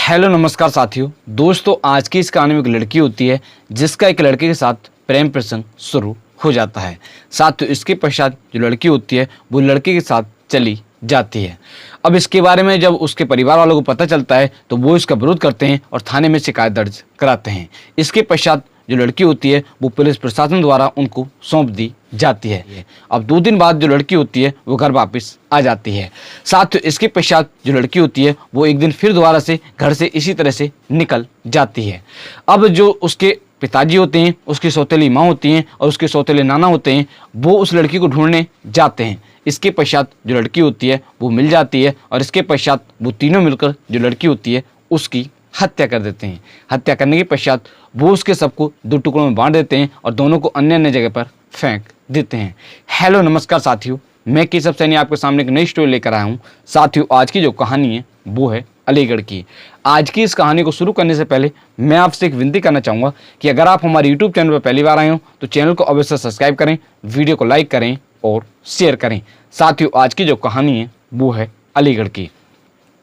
Hello नमस्कार साथियों। दोस्तों, आज की इस कहानी में एक लड़की होती है जिसका एक लड़के के साथ प्रेम प्रसंग शुरू हो जाता है। साथियों, इसके पश्चात जो लड़की होती है वो लड़के के साथ चली जाती है। अब इसके बारे में जब उसके परिवार वालों को पता चलता है तो वो इसका विरोध करते हैं और थाने में शिकायत दर्ज कराते हैं। इसके पश्चात जो लड़की होती है वो पुलिस प्रशासन द्वारा उनको सौंप दी जाती है। अब 2 दिन बाद जो लड़की होती है वो घर वापस आ जाती है। साथ इसके पश्चात जो लड़की होती है वो एक दिन फिर दोबारा से घर से इसी तरह से निकल जाती है। अब जो उसके पिताजी होते हैं, उसकी सौतेली माँ होती हैं और उसके सौतेले नाना होते हैं, वो उस लड़की को ढूंढने जाते हैं। इसके पश्चात जो लड़की होती है वो मिल जाती है और इसके पश्चात वो तीनों मिलकर जो लड़की होती है उसकी हत्या कर देते हैं। हत्या करने के पश्चात वो उसके सबको 2 टुकड़ों में बांट देते हैं और दोनों को अन्य अन्य जगह पर फेंक देते हैं। हेलो नमस्कार साथियों, मैं केशव सैनी आपके सामने एक नई स्टोरी लेकर आया हूँ। साथियों, आज की जो कहानी है वो है अलीगढ़ की। आज की इस कहानी को शुरू करने से पहले मैं आपसे एक विनती करना चाहूँगा कि अगर आप हमारे यूट्यूब चैनल पर पहली बार आए हो तो चैनल को अवश्य सब्सक्राइब करें, वीडियो को लाइक करें और शेयर करें। साथियों, आज की जो कहानी है वो है अलीगढ़ की।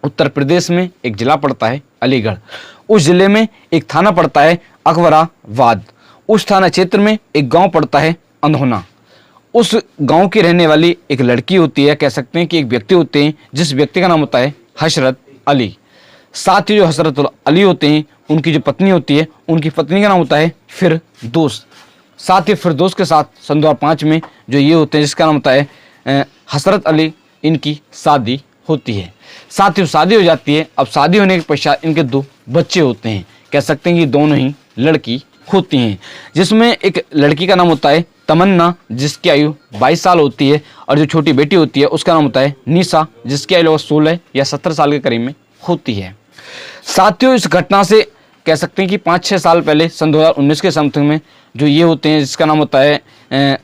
उत्तर प्रदेश में एक जिला पड़ता है अलीगढ़। उस जिले में एक थाना पड़ता है अकबराबाद। उस थाना क्षेत्र में एक गांव पड़ता है अंधोना। उस गांव की रहने वाली एक लड़की होती है, कह सकते हैं कि एक व्यक्ति होते हैं जिस व्यक्ति का नाम होता है हसरत अली। साथ ही जो हसरत अली होते हैं उनकी जो पत्नी होती है उनकी पत्नी का नाम होता है फिरदौस। साथ ही फिरदौस के साथ सन 2005 में जो ये होते हैं जिसका नाम होता है हसरत अली, इनकी शादी होती है। साथ ही शादी हो जाती है। अब शादी होने के पश्चात इनके 2 बच्चे होते हैं, कह सकते हैं कि दोनों ही लड़की होती हैं, जिसमें एक लड़की का नाम होता है तमन्ना जिसकी आयु 22 साल होती है और जो छोटी बेटी होती है उसका नाम होता है निशा जिसकी आयु 16 या 17 साल के करीब में होती है। साथियों, इस घटना से कह सकते हैं कि 5-6 साल पहले सन 2019 के समथिंग में जो ये होते हैं जिसका नाम होता है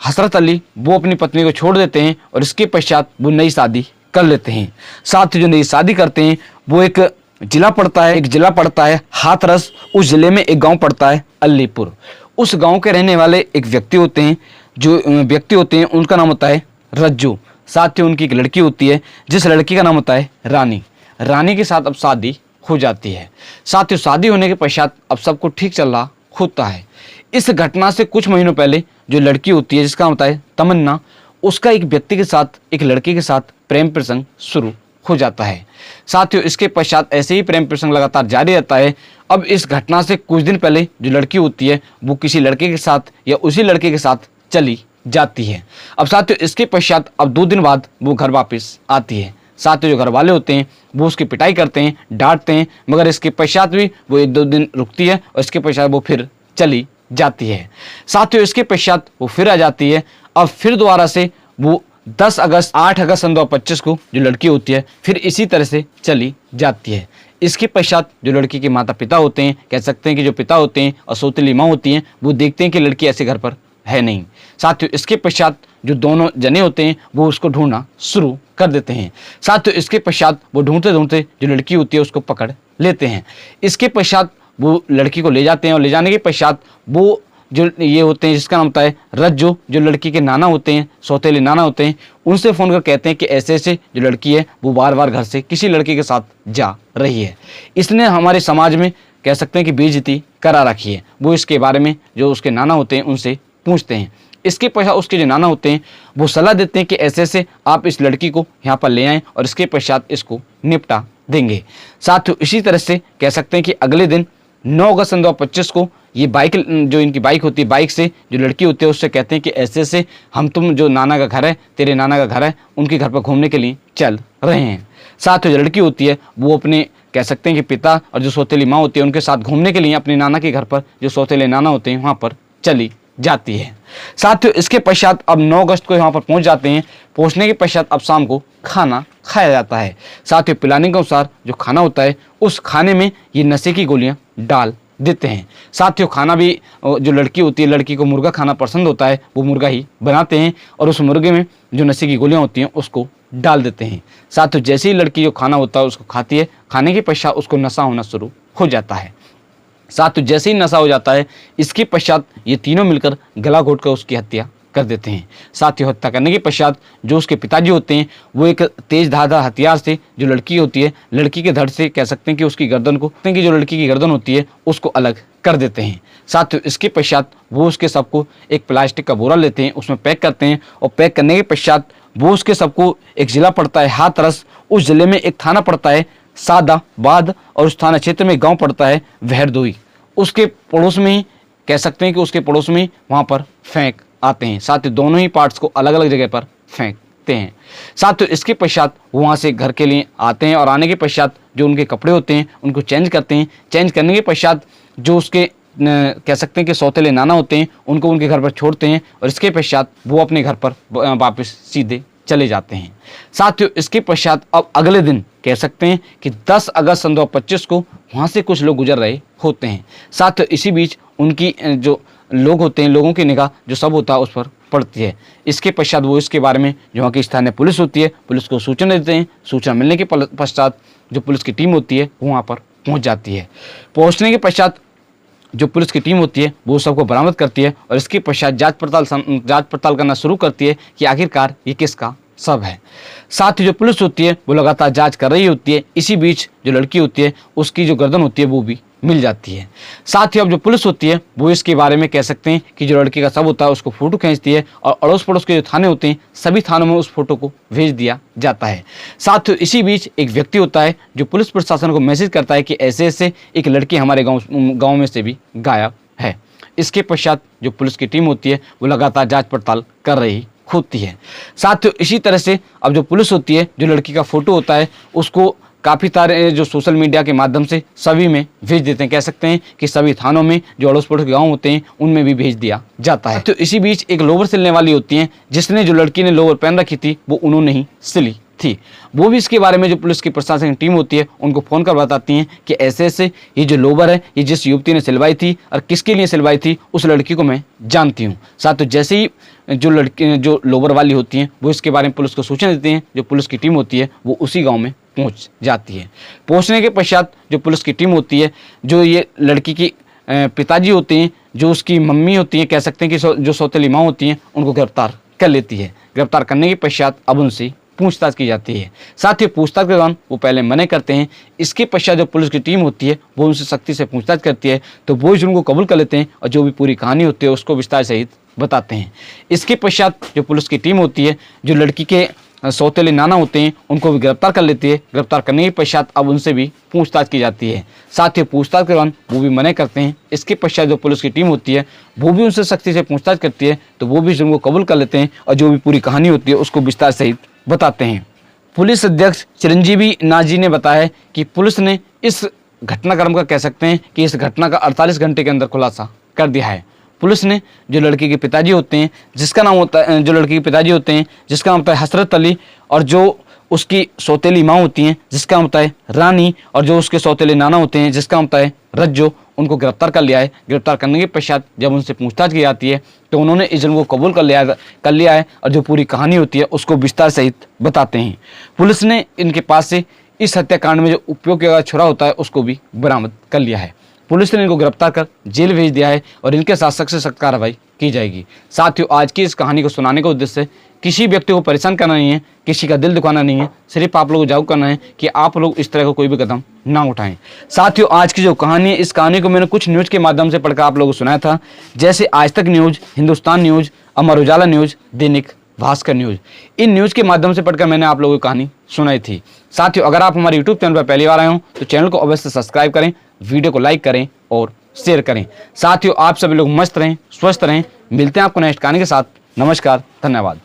हसरत अली, वो अपनी पत्नी को छोड़ देते हैं और इसके पश्चात वो नई शादी कर लेते हैं। साथ ही जो नई शादी करते हैं वो एक जिला पड़ता है हाथरस। उस जिले में एक गांव पड़ता है अलीपुर। उस गांव के रहने वाले एक व्यक्ति होते हैं उनका नाम होता है रज्जू। साथ ही उनकी एक लड़की होती है जिस लड़की का नाम होता है रानी। रानी के साथ अब शादी हो जाती है। साथ ही शादी होने के पश्चात अब सब कुछ ठीक चल रहा होता है। इस घटना से कुछ महीनों पहले जो लड़की होती है जिसका नाम होता है तमन्ना, उसका एक व्यक्ति के साथ, एक लड़के के साथ प्रेम प्रसंग शुरू हो जाता है। साथियों, इसके पश्चात ऐसे ही प्रेम प्रसंग लगातार जारी रहता है। अब इस घटना से कुछ दिन पहले जो लड़की होती है वो किसी लड़के के साथ या उसी लड़के के साथ चली जाती है। अब साथियों, इसके पश्चात अब 2 दिन बाद वो घर वापस आती है। साथियों, जो घर वाले होते हैं वो उसकी पिटाई करते हैं, डांटते हैं, मगर इसके पश्चात भी वो 1-2 दिन रुकती है और इसके पश्चात वो फिर चली जाती है। साथियों, इसके पश्चात वो फिर आ जाती है। अब फिर दोबारा से वो 8 अगस्त सन 2025 को जो लड़की होती है फिर इसी तरह से चली जाती है। इसके पश्चात जो लड़की के माता पिता होते हैं, कह सकते हैं कि जो पिता होते हैं और सौतेली माँ होती हैं, वो देखते हैं कि लड़की ऐसे घर पर है नहीं। साथियों, इसके पश्चात जो दोनों जने होते हैं वो उसको ढूंढना शुरू कर देते हैं। साथियों, इसके पश्चात वो ढूंढते ढूंढते जो लड़की होती है उसको पकड़ लेते हैं। इसके पश्चात वो लड़की को ले जाते हैं और ले जाने के पश्चात वो जो ये होते हैं जिसका नाम होता है रज्जू, जो लड़की के नाना होते हैं, सौतेले नाना होते हैं, उनसे फ़ोन कर कहते हैं कि ऐसे ऐसे जो लड़की है वो बार बार घर से किसी लड़के के साथ जा रही है। इसने हमारे समाज में कह सकते हैं कि बेइज्जती करा रखी है। वो इसके बारे में जो उसके नाना होते हैं उनसे पूछते हैं। इसके पश्चात उसके जो नाना होते हैं वो सलाह देते हैं कि ऐसे ऐसे आप इस लड़की को यहाँ पर ले आएँ और इसके पश्चात इसको निपटा देंगे। साथ ही इसी तरह से कह सकते हैं कि अगले दिन 9 अगस्त सन 2025 को ये बाइक, जो इनकी बाइक होती है, बाइक से जो लड़की होती है उससे कहते हैं कि ऐसे ऐसे हम तुम जो नाना का घर है, तेरे नाना का घर है, उनके घर पर घूमने के लिए चल रहे हैं। साथ ही जो लड़की होती है वो अपने कह सकते हैं कि पिता और जो सौतेली माँ होती है उनके साथ घूमने के लिए अपने नाना के घर पर, जो सौतेले नाना होते हैं, वहाँ पर चली जाती है। साथियों, इसके पश्चात अब 9 अगस्त को यहाँ पर पहुँच जाते हैं। पहुँचने के पश्चात अब शाम को खाना खाया जाता है। साथियों, प्लानिंग के अनुसार जो खाना होता है उस खाने में ये नशे की गोलियाँ डाल देते हैं। साथियों, खाना भी जो लड़की होती है, लड़की को मुर्गा खाना पसंद होता है, वो मुर्गा ही बनाते हैं और उस मुर्गे में जो नशे की गोलियां होती हैं उसको डाल देते हैं। साथियों, जैसे ही लड़की जो खाना होता है उसको खाती है, खाने के पश्चात उसको नशा होना शुरू हो जाता है। साथियों, जैसे ही नशा हो जाता है इसके पश्चात ये तीनों मिलकर गला घोट कर उसकी हत्या कर देते हैं। साथ ही हत्या करने के पश्चात जो उसके पिताजी होते हैं वो एक तेज धारदार हथियार से जो लड़की होती है, लड़की के धड़ से कह सकते हैं कि उसकी गर्दन को, कि जो लड़की की गर्दन होती है उसको अलग कर देते हैं। साथ ही इसके पश्चात वो उसके शव को एक प्लास्टिक का बोरा लेते हैं, उसमें पैक करते हैं और पैक करने के पश्चात वो उसके शव को एक जिला पड़ता है हाथरस, उस जिले में एक थाना पड़ता है सादाबाद और उस थाना क्षेत्र में गाँव पड़ता है वहरदोई, उसके पड़ोस में ही कह सकते हैं कि उसके पड़ोस में वहाँ पर फेंक आते हैं। साथ ही दोनों ही पार्ट्स को अलग अलग जगह पर फेंकते हैं। साथ ही इसके पश्चात वो वहाँ से घर के लिए आते हैं और आने के पश्चात जो उनके कपड़े होते हैं उनको चेंज करते हैं। चेंज करने के पश्चात जो उसके कह सकते हैं कि सौतेले नाना होते हैं उनको उनके घर पर छोड़ते हैं और इसके पश्चात वो अपने घर पर वापस सीधे चले जाते हैं। साथ ही इसके पश्चात अब अगले दिन कह सकते हैं कि 10 अगस्त सन 2025 को वहाँ से कुछ लोग गुजर रहे होते हैं। साथ ही इसी बीच उनकी जो लोग होते हैं, लोगों की निगाह जो सब होता है उस पर पड़ती है। इसके पश्चात वो इसके बारे में जो वहाँ की स्थानीय पुलिस होती है, पुलिस को सूचना देते हैं। सूचना मिलने के पश्चात जो पुलिस की टीम होती है वो वहाँ पर पहुँच जाती है। पहुँचने के पश्चात जो पुलिस की टीम होती है वो सबको बरामद करती है और इसके पश्चात जांच पड़ताल करना शुरू करती है कि आखिरकार ये किसका शव है। साथ ही जो पुलिस होती है वो लगातार जांच कर रही होती है। इसी बीच जो लड़की होती है उसकी जो गर्दन होती है वो भी मिल जाती है। साथ ही अब जो पुलिस होती है वो इसके बारे में कह सकते हैं कि जो लड़की का शव होता है उसको फोटो खींचती है और अड़ोस पड़ोस के जो थाने होते हैं सभी थानों में उस फोटो को भेज दिया जाता है। साथ ही इसी बीच एक व्यक्ति होता है जो पुलिस प्रशासन को मैसेज करता है कि ऐसे ऐसे एक लड़की हमारे गाँव में से भी गायब है। इसके पश्चात जो पुलिस की टीम होती है वो लगातार जाँच पड़ताल कर रही होती है। साथ ही इसी तरह से अब जो पुलिस होती है जो लड़की का फोटो होता है उसको काफ़ी सारे जो सोशल मीडिया के माध्यम से सभी में भेज देते हैं। कह सकते हैं कि सभी थानों में जो अड़ोस पड़ोस के गाँव होते हैं उनमें भी भेज दिया जाता है। तो इसी बीच एक लोवर सिलने वाली होती हैं जिसने जो लड़की ने लोवर पहन रखी थी वो उन्होंने ही सिली थी। वो भी इसके बारे में जो पुलिस की प्रशासन की टीम होती है उनको फ़ोन कर बताती हैं कि ऐसे ऐसे ये जो लोवर है ये जिस युवती ने सिलवाई थी और किसके लिए सिलवाई थी उस लड़की को मैं जानती हूँ। साथ ही जैसे ही जो लोवर वाली होती हैं वो इसके बारे में पुलिस को सूचना देती हैं। जो पुलिस की टीम होती है वो उसी गाँव में पहुँच जाती है। पहुँचने के पश्चात जो पुलिस की टीम होती है जो ये लड़की की पिताजी होते हैं, जो उसकी मम्मी होती हैं, कह सकते हैं कि जो सौतेली माँ होती हैं उनको गिरफ्तार कर लेती है। गिरफ्तार करने के पश्चात अब उनसे पूछताछ की जाती है। साथ ही पूछताछ के दौरान वो पहले मना करते हैं। इसके पश्चात जो पुलिस की टीम होती है वो उनसे सख्ती से पूछताछ करती है तो वो जुर्म को कबूल कर लेते हैं और जो भी पूरी कहानी होती है उसको विस्तार सहित बताते हैं। इसके पश्चात जो पुलिस की टीम होती है जो लड़की के सौतेले नाना होते हैं उनको भी गिरफ्तार कर लेती है। गिरफ्तार करने के पश्चात अब उनसे भी पूछताछ की जाती है। साथ ही पूछताछ के दौरान वो भी मना करते हैं। इसके पश्चात जो पुलिस की टीम होती है वो भी उनसे सख्ती से पूछताछ करती है तो वो भी जुर्म को कबूल कर लेते हैं और जो भी पूरी कहानी होती है उसको विस्तार सहित बताते हैं। पुलिस अध्यक्ष चिरंजीवी नाजी ने बताया कि पुलिस ने इस घटनाक्रम का कह सकते हैं कि इस घटना का 48 घंटे के अंदर खुलासा कर दिया है। पुलिस ने जो लड़की के पिताजी होते हैं जिसका नाम होता है जिसका नाम होता है हसरत अली और जो उसकी सौतेली माँ होती हैं जिसका नाम होता है रानी और जो उसके सौतेले नाना होते हैं जिसका नाम होता है रज्जो, उनको गिरफ्तार कर लिया है। गिरफ्तार करने के पश्चात जब उनसे पूछताछ की जाती है तो उन्होंने इस जुर्म को कबूल कर लिया है और जो पूरी कहानी होती है उसको विस्तार सहित बताते हैं। पुलिस ने इनके पास से इस हत्याकांड में जो उपयोग किया गया छुरा होता है उसको भी बरामद कर लिया है। पुलिस ने इनको गिरफ्तार कर जेल भेज दिया है और इनके साथ सख्त से सख्त कार्रवाई की जाएगी। साथियों, आज की इस कहानी को सुनाने का उद्देश्य किसी व्यक्ति को परेशान करना नहीं है, किसी का दिल दुखाना नहीं है, सिर्फ आप लोगों को जागरूक करना है कि आप लोग इस तरह का कोई भी कदम ना उठाएं। साथियों, आज की जो कहानी है इस कहानी को मैंने कुछ न्यूज़ के माध्यम से पढ़कर आप लोगों को सुनाया था, जैसे आज तक news, Hindustan news, Amar Ujala news, Dainik Bhaskar news. In news के माध्यम से पढ़कर मैंने आप लोगों को कहानी सुनाई थी। साथियों, अगर आप हमारे यूट्यूब चैनल पर पहली बार आए हो तो चैनल को अवश्य सब्सक्राइब करें, वीडियो को लाइक करें और शेयर करें। साथियों, आप सभी लोग मस्त रहें, स्वस्थ रहें। मिलते हैं आपको नेक्स्ट कहानी के साथ। नमस्कार, धन्यवाद।